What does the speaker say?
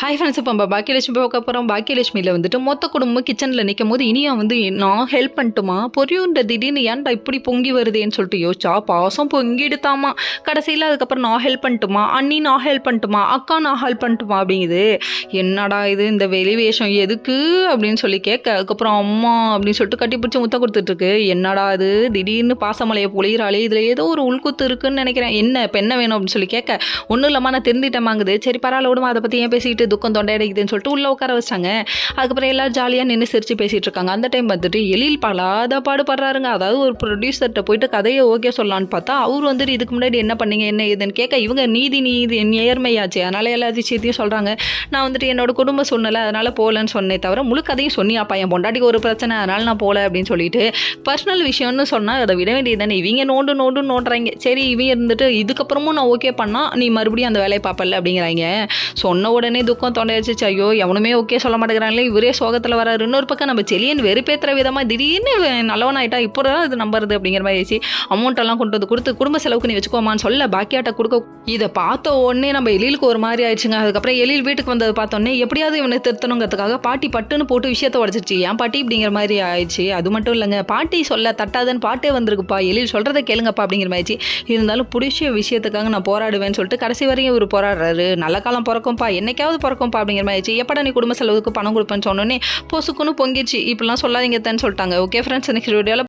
Hi friends, இப்போ நம்ம பாக்கியலட்சுமி பார்க்க போகிறோம். பாக்கியலட்சுமியில் வந்துட்டு மொத்த குடும்பம் கிச்சனில் நிற்கும் போது இனியா வந்து நான் ஹெல்ப் பண்ணட்டுமா, பொரியுன்ற திடீர்னு ஏன்டா இப்படி பொங்கி வருதேன்னு சொல்லிட்டு யோசிச்சா பாசம் பொங்கிடுத்தாமா. கடைசியில் அதுக்கப்புறம் நான் ஹெல்ப் பண்ணட்டுமா, அண்ணி நான் ஹெல்ப் பண்ணட்டுமா, அக்கா நான் ஹெல்ப் பண்ணட்டுமா அப்படிங்குது. என்னடா இது இந்த வெளி வேஷம் எதுக்கு அப்படின்னு சொல்லி கேட்க, அதுக்கப்புறம் அம்மா அப்படின்னு சொல்லிட்டு கட்டி பிடிச்சி முத்தம் கொடுத்துட்ருக்கு. என்னடா இது திடீர்னு பாசமலையை பொழிகிறாளே, இதில் ஏதோ ஒரு உள்குத்து இருக்குன்னு நினைக்கிறேன். என்ன இப்போ என்ன வேணும் அப்படின்னு சொல்லி கேட்க, ஒன்றும் இல்லாமல் நான் தெரிஞ்சிட்டேமாங்குது. சரி பரவாயில்ல விடுமா, அதை பற்றி ஏன் பேசிட்டு துக்கம் தொண்டையடைக்குதுன்னு சொல்லிட்டு உள்ளே உட்கார வச்சாங்க. அதுக்கப்புறம் எல்லாம் ஜாலியாக நின்று சிரிச்சு பேசிகிட்டு இருக்காங்க. அந்த டைம் வந்துட்டு எழில் பலாத பாடுபடுறாருங்க. அதாவது ஒரு ப்ரொடியூசர்கிட்ட போயிட்டு கதையை ஓகே சொல்லலான்னு பார்த்தா அவர் வந்துட்டு இதுக்கு முன்னாடி என்ன பண்ணீங்க என்ன இதுன்னு கேட்க, இவங்க நீதி நேர்மையாச்சு அதனால் எல்லா விஷயத்தையும் சொல்கிறாங்க. நான் வந்துட்டு என்னோட குடும்ப சூழ்நிலை அதனால் போகலன்னு சொன்னே தவிர முழு கதையும் சொன்னியாப்பா, என் பொண்டாட்டிக்கு ஒரு பிரச்சனை அதனால் நான் போகல அப்படின்னு சொல்லிட்டு பர்சனல் விஷயம்னு சொன்னால் அதை விட வேண்டியது தானே. இவங்க நோண்டுறாங்க. சரி இவங்க இருந்துட்டு இதுக்கப்புறமும் நான் ஓகே பண்ணால் நீ மறுபடியும் அந்த வேலையை பார்ப்பல அப்படிங்கிறாங்க. சொன்ன உடனே துக்கம் தொண்டை வச்சு ஐயோ எவனுமே ஓகே சொல்ல மாட்டேங்கிறாங்களே, இவரே சோகத்தில் வராரு. இன்னொரு பக்கம் நம்ம செலியன் வெறுப்பேற்றுற விதமாக திடீர்னு நல்லவன் ஆகிட்டா இப்போ தான் இது நம்புறது அப்படிங்கிற மாதிரி ஆச்சு. அமௌண்ட்டெல்லாம் கொண்டு வந்து கொடுத்து குடும்ப செலவுக்கு நீ வச்சுக்கோமான்னு சொல்ல பாக்கியாட்ட கொடுக்க, இதை பார்த்த உடனே நம்ம எழிலுக்கு ஒரு மாதிரி ஆயிடுச்சுங்க. அதுக்கப்புறம் எழில் வீட்டுக்கு வந்தது பார்த்தோன்னே எப்படியாவது இவனை திருத்தணுங்கிறதுக்காக பாட்டி பட்டுன்னு போட்டு விஷயத்தை உடச்சிருச்சு. ஏன் பாட்டி இப்படிங்கிற மாதிரி ஆயிடுச்சு. அது மட்டும் இல்லைங்க, பாட்டி சொல்ல தட்டாதன்னு பாட்டே வந்திருக்குப்பா, எழில் சொல்கிறத கேளுங்கப்பா அப்படிங்கிற மாதிரி. இருந்தாலும் பிடிச்ச விஷயத்துக்காக நான் போராடுவேன்னு சொல்லிட்டு கடைசி வரையும் இவர் போராடுறாரு. நல்ல காலம் பிறக்கும்ப்பா, என்னைக்காவது பிறக்கும்ப்பா அப்படிங்கிற மாதிரி ஆயிடுச்சு. எப்படா நீ குடும்ப செலவுக்கு பணம் கொடுப்பேன்னு சொன்னோன்னே பொசுக்குன்னு பொங்கிச்சு. இப்படிலாம் சொல்லாதீங்கன்னு சொல்லிட்டாங்க. ஓகே ஃப்ரெண்ட்ஸ், நெக்ஸ்ட் வீடியோவில்